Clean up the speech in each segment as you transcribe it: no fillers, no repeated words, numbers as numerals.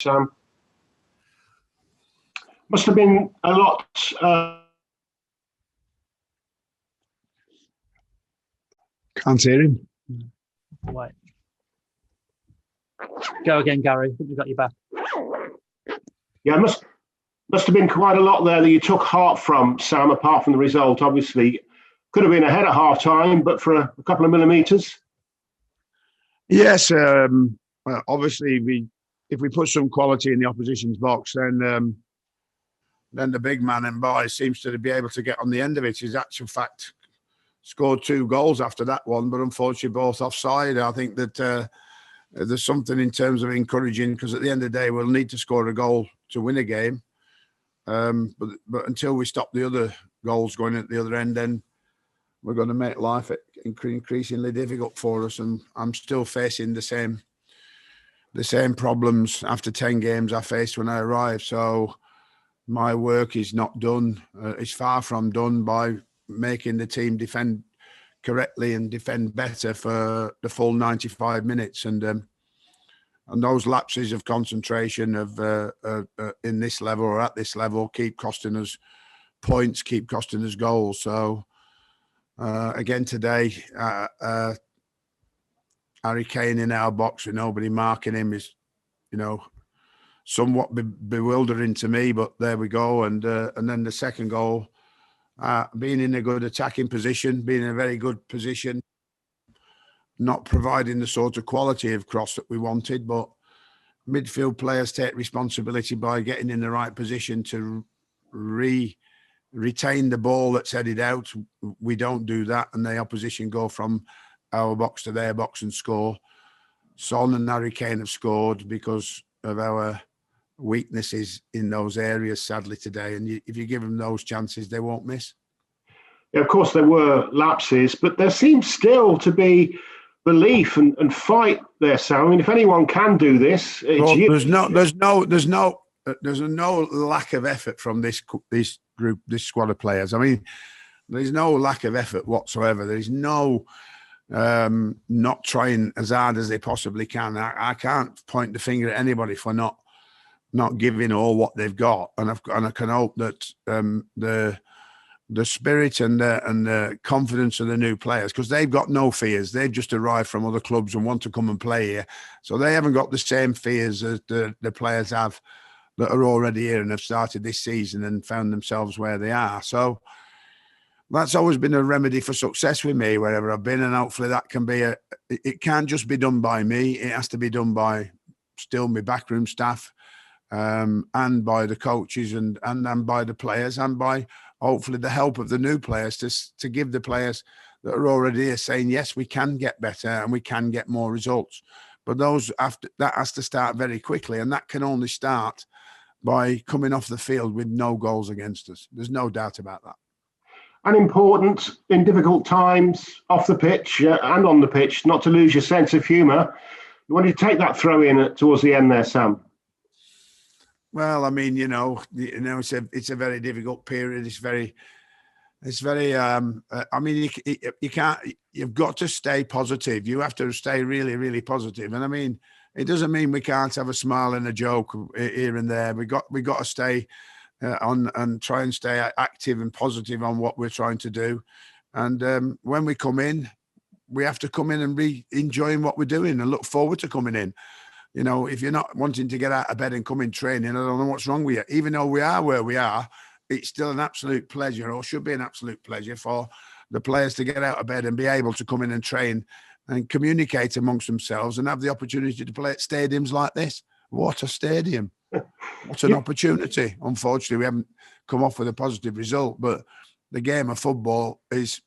Sam. Must have been a lot. Can't hear him. Right. Go again, Gary. I think we've got you back. Yeah, must have been quite a lot there that you took heart from, Sam, apart from the result. Obviously, could have been ahead at half time, but for a couple of millimetres. Yes, well, obviously, if we put some quality in the opposition's box, then the big man and boy seems to be able to get on the end of it. He's actual fact scored 2 goals after that one, but unfortunately both offside. I think that there's something in terms of encouraging, because at the end of the day we'll need to score a goal to win a game. But until we stop the other goals going at the other end, then we're going to make life increasingly difficult for us. And I'm still facing the same problems after 10 games I faced when I arrived. So my work is not done. It's far from done by making the team defend correctly and defend better for the full 95 minutes. And those lapses of concentration in this level or at this level keep costing us points, keep costing us goals. So again today, Harry Kane in our box with nobody marking him is, somewhat bewildering to me. But there we go. And then the second goal, being in a good attacking position, being in a very good position, not providing the sort of quality of cross that we wanted, but midfield players take responsibility by getting in the right position to retain the ball that's headed out. We don't do that, and the opposition go from our box to their box and score. Son and Harry Kane have scored because of our weaknesses in those areas, sadly, today. And if you give them those chances, they won't miss. Yeah, of course, there were lapses, but there seems still to be belief and fight there, Sam. I mean, if anyone can do this, it's you. There's no lack of effort from this group, this squad of players. I mean, there's no lack of effort whatsoever. There's no not trying as hard as they possibly can. I can't point the finger at anybody for not giving all what they've got, and I can hope that the spirit and the confidence of the new players, because they've got no fears. They've just arrived from other clubs and want to come and play here, so they haven't got the same fears as the players have that are already here and have started this season and found themselves where they are. So that's always been a remedy for success with me wherever I've been, and hopefully that can be it can't just be done by me. It has to be done by still my backroom staff, and by the coaches and by the players, and by hopefully the help of the new players to give the players that are already here saying, yes, we can get better and we can get more results. But that has to start very quickly, and that can only start by coming off the field with no goals against us. There's no doubt about that. And important in difficult times, off the pitch and on the pitch, not to lose your sense of humour. You wanted to take that throw in towards the end there, Sam. Well, I mean, it's a very difficult period. It's very. I mean, you can't. You've got to stay positive. You have to stay really, really positive. And I mean, it doesn't mean we can't have a smile and a joke here and there. We got to stay on and try and stay active and positive on what we're trying to do. And when we come in, we have to come in and be enjoying what we're doing and look forward to coming in. If you're not wanting to get out of bed and come in training, I don't know what's wrong with you. Even though we are where we are, it's still an absolute pleasure, or should be an absolute pleasure, for the players to get out of bed and be able to come in and train and communicate amongst themselves and have the opportunity to play at stadiums like this. What a stadium. What an opportunity. Unfortunately, we haven't come off with a positive result, but the game of football is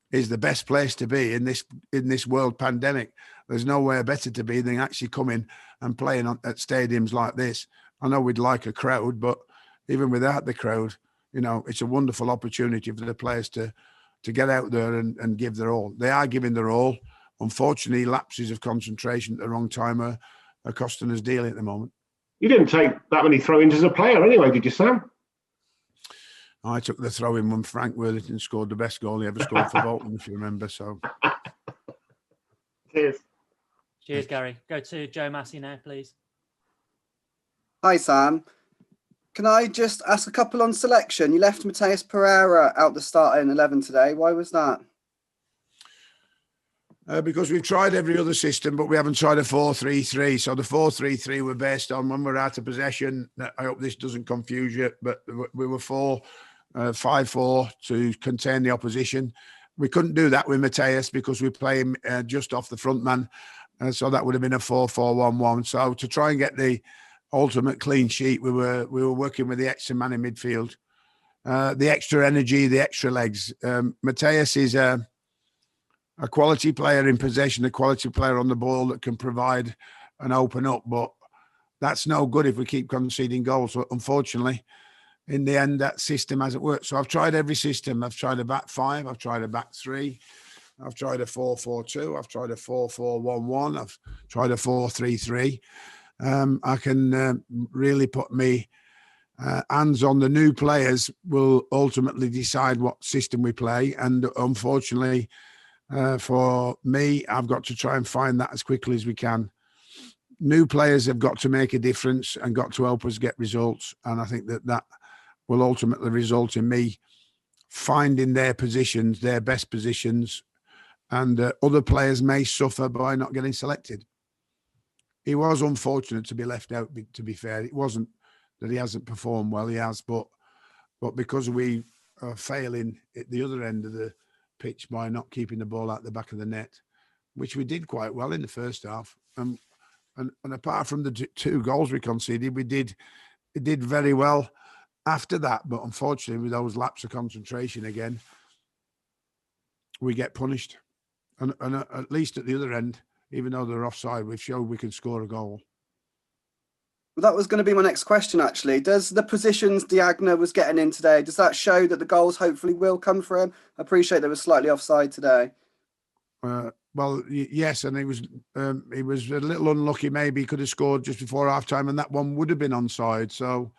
the best place to be in this world pandemic. There's nowhere better to be than actually coming and playing at stadiums like this. I know we'd like a crowd, but even without the crowd, it's a wonderful opportunity for the players to get out there and give their all. They are giving their all. Unfortunately, lapses of concentration at the wrong time are costing us dearly at the moment. You didn't take that many throw-ins as a player anyway, did you, Sam? I took the throw-in when Frank Worthington scored the best goal he ever scored for Bolton, if you remember. So, cheers. Cheers, Gary. Go to Joe Massey now, please. Hi, Sam. Can I just ask a couple on selection? You left Mateus Pereira out the starting 11 today. Why was that? Because we've tried every other system, but we haven't tried a 4-3-3. So the 4-3-3 were based on when we're out of possession. I hope this doesn't confuse you, but we were 5-4 to contain the opposition. We couldn't do that with Mateus because we play him just off the front man. So that would have been a 4-4-1-1. So to try and get the ultimate clean sheet, we were working with the extra man in midfield, the extra energy, the extra legs. Mateus is a quality player in possession, a quality player on the ball that can provide and open up, but that's no good if we keep conceding goals. So unfortunately, in the end, that system hasn't worked. So I've tried every system. I've tried a back five. I've tried a back three. I've tried a 4-4-2. I've tried a 4-4-1-1. I've tried a 4-3-3. I can really put me hands on the new players will ultimately decide what system we play. And unfortunately, for me, I've got to try and find that as quickly as we can. New players have got to make a difference and got to help us get results. And I think that will ultimately result in me finding their positions, their best positions, and other players may suffer by not getting selected. He was unfortunate to be left out, to be fair. It wasn't that he hasn't performed well, he has, but because we are failing at the other end of the pitch by not keeping the ball out the back of the net, which we did quite well in the first half. And apart from the two goals we conceded, we did very well after that. But unfortunately, with those lapses of concentration again, we get punished. And at least at the other end, even though they're offside, we've shown we can score a goal. Well, that was going to be my next question, actually. Does the positions Diagna was getting in today, does that show that the goals hopefully will come for him? I appreciate they were slightly offside today. Well, yes, and he was a little unlucky. Maybe he could have scored just before half-time, and that one would have been onside. So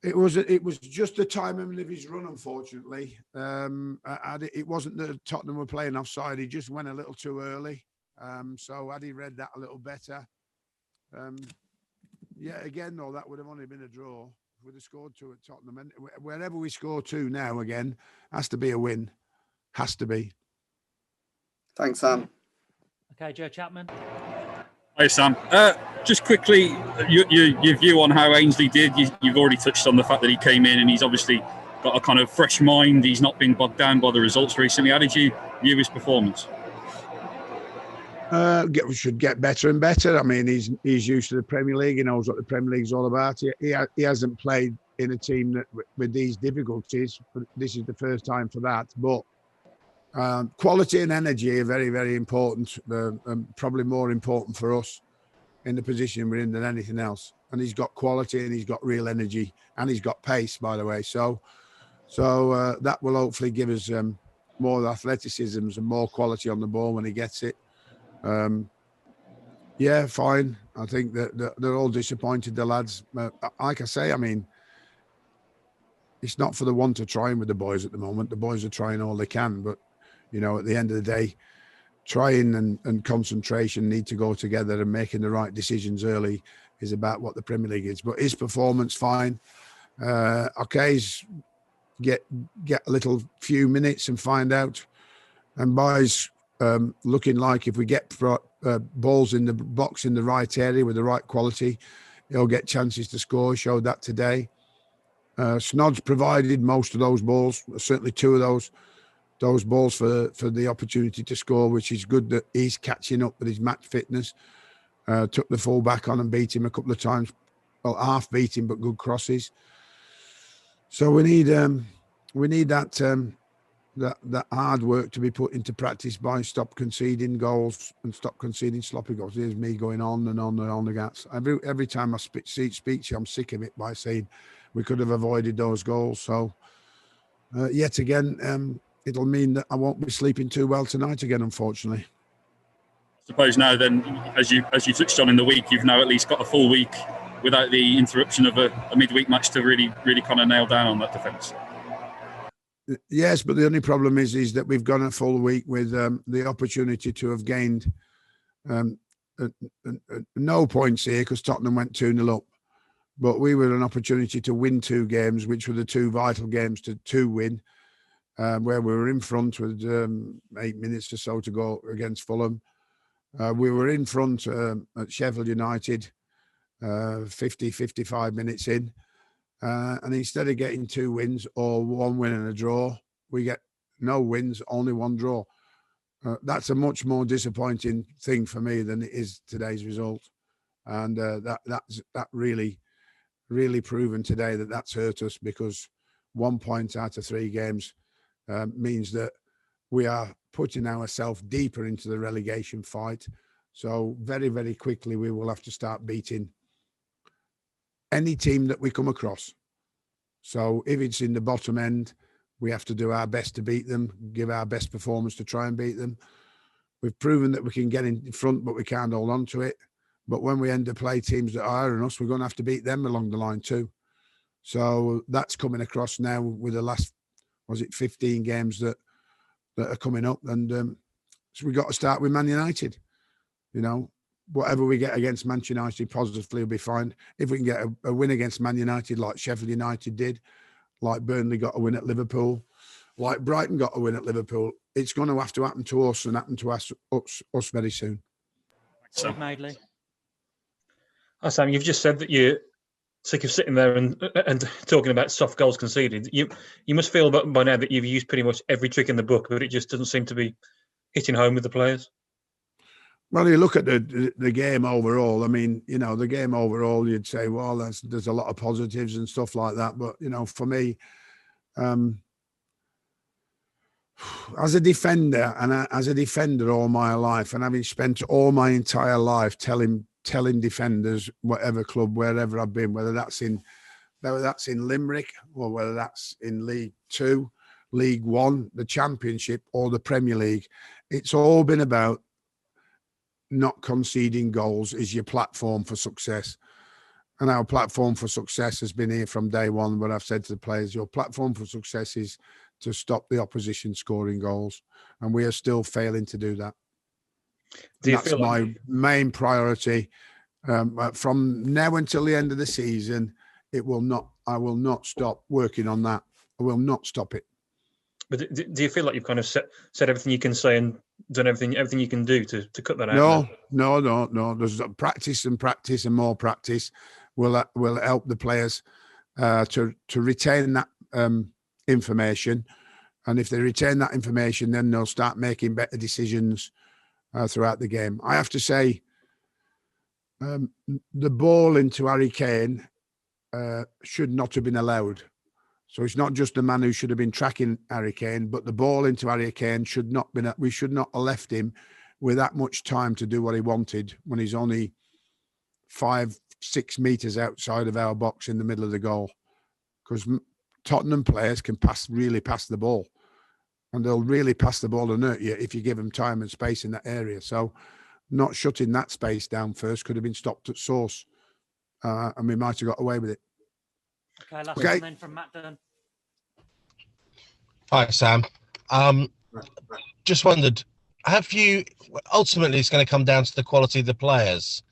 it was just the timing of his run, unfortunately. It wasn't that Tottenham were playing offside. He just went a little too early. So had he read that a little better, again, though, that would have only been a draw. We'd have scored two at Tottenham. And wherever we score two now, again, has to be a win. Has to be. Thanks, Sam. Okay, Joe Chapman. Hi, Sam. Just quickly, your view on how Ainsley did. You've already touched on the fact that he came in and he's obviously got a kind of fresh mind. He's not been bogged down by the results recently. How did you view his performance? We should get better and better. I mean, he's used to the Premier League. He knows what the Premier League's all about. He hasn't played in a team that with these difficulties. This is the first time for that. But quality and energy are very, very important. Probably more important for us in the position we're in than anything else. And he's got quality and he's got real energy and he's got pace, by the way. So that will hopefully give us more athleticism and more quality on the ball when he gets it. Fine. I think that they're all disappointed, the lads. Like I say, I mean, it's not for the want of trying with the boys at the moment. The boys are trying all they can, but you know, at the end of the day, trying and concentration need to go together, and making the right decisions early is about what the Premier League is. But his performance, fine. He's get a little few minutes and find out. And boys, looking like if we get balls in the box in the right area with the right quality, he'll get chances to score. Showed that today. Snod's provided most of those balls, certainly two of those balls for the opportunity to score, which is good that he's catching up with his match fitness. Took the full back on and beat him a couple of times. Well, half beat him, but good crosses. So we need that hard work to be put into practice by stop conceding goals and stop conceding sloppy goals. Here's me going on and on and on again. Every time I speak to you, I'm sick of it by saying we could have avoided those goals. So yet again, it'll mean that I won't be sleeping too well tonight again, unfortunately. I suppose now then, as you touched on in the week, you've now at least got a full week without the interruption of a midweek match to really kind of nail down on that defence. Yes, but the only problem is that we've gone a full week with the opportunity to have gained no points here because Tottenham went 2-0 up. But we were an opportunity to win 2 games, which were the 2 vital games to win, where we were in front with 8 minutes or so to go against Fulham. We were in front at Sheffield United 55 minutes in. And instead of getting 2 wins or 1 win and a draw, we get no wins, only 1 draw. That's a much more disappointing thing for me than it is today's result. And that's really proven today that that's hurt us, because 1 point out of 3 games means that we are putting ourselves deeper into the relegation fight. So very, very quickly, we will have to start beating any team that we come across. So if it's in the bottom end, we have to do our best to beat them, give our best performance to try and beat them. We've proven that we can get in front, but we can't hold on to it. But when we end up play teams that are higher than us, we're going to have to beat them along the line too. So that's coming across now with the last, 15 games that are coming up. And so we've got to start with Man United. You know, whatever we get against Manchester United positively will be fine. If we can get a win against Man United like Sheffield United did, like Burnley got a win at Liverpool, like Brighton got a win at Liverpool, it's going to have to happen to us and happen to us very soon. Steve Madeley. Hi, Sam. You've just said that you're sick of sitting there and talking about soft goals conceded. You must feel by now that you've used pretty much every trick in the book, but it just doesn't seem to be hitting home with the players. Well, you look at the game overall. I mean, you know, the game overall, you'd say, well, there's a lot of positives and stuff like that. But, you know, for me, as a defender all my life, and having spent all my entire life telling defenders, whatever club, wherever I've been, whether that's in Limerick or whether that's in League 2, League 1, the Championship or the Premier League, it's all been about not conceding goals is your platform for success. And our platform for success has been here from day one. But I've said to the players, your platform for success is to stop the opposition scoring goals. And we are still failing to do that. That's my main priority. From now until the end of the season, I will not stop working on that. I will not stop it. But do you feel like you've kind of said everything you can say and done everything you can do to cut that out? No. There's practice and more practice will help the players to retain that information. And if they retain that information, then they'll start making better decisions throughout the game. I have to say, the ball into Harry Kane should not have been allowed. So it's not just the man who should have been tracking Harry Kane, but the ball into Harry Kane should not been. We should not have left him with that much time to do what he wanted when he's only 5-6 meters outside of our box in the middle of the goal. Because Tottenham players can really pass the ball, and they'll really pass the ball and hurt you if you give them time and space in that area. So not shutting that space down first could have been stopped at source, and we might have got away with it. Okay, last one then from Matt Dunn. Hi, Sam. Just wondered, ultimately it's going to come down to the quality of the players.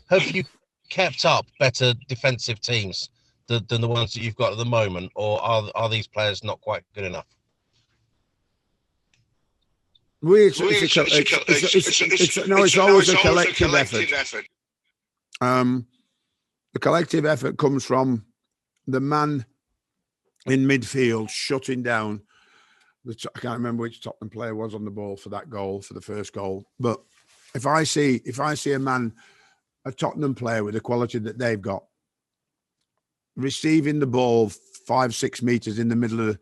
Have you kept up better defensive teams than the ones that you've got at the moment, or are these players not quite good enough? It's always a collective effort. The collective effort comes from the man in midfield shutting down. I can't remember which Tottenham player was on the ball for that goal, for the first goal. But if I see a Tottenham player with the quality that they've got, receiving the ball 5-6 meters in the middle of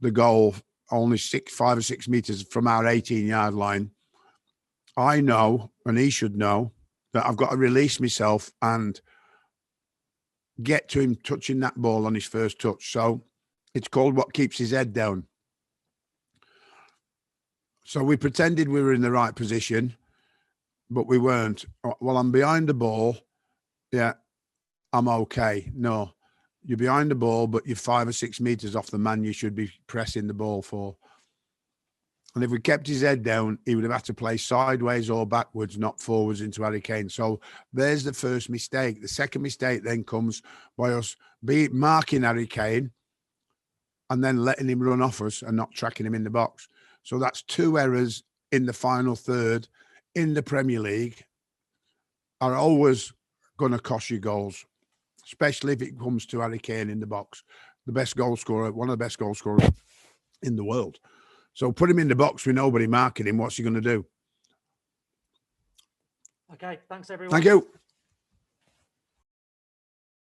the goal, only 5 or 6 meters from our 18-yard line, I know, and he should know, that I've got to release myself and get to him touching that ball on his first touch. So it's called what keeps his head down. So we pretended we were in the right position, but we weren't. Well, I'm behind the ball. Yeah, I'm okay. No, you're behind the ball, but you're 5 or 6 meters off the man you should be pressing the ball for. And if we kept his head down, he would have had to play sideways or backwards, not forwards into Harry Kane. So there's the first mistake. The second mistake then comes by us marking Harry Kane and then letting him run off us and not tracking him in the box. So that's 2 errors in the final third in the Premier League are always going to cost you goals, especially if it comes to Harry Kane in the box. The best goal scorer, one of the best goal scorers in the world. So put him in the box with nobody marking him. What's he going to do? Okay, thanks everyone. Thank you.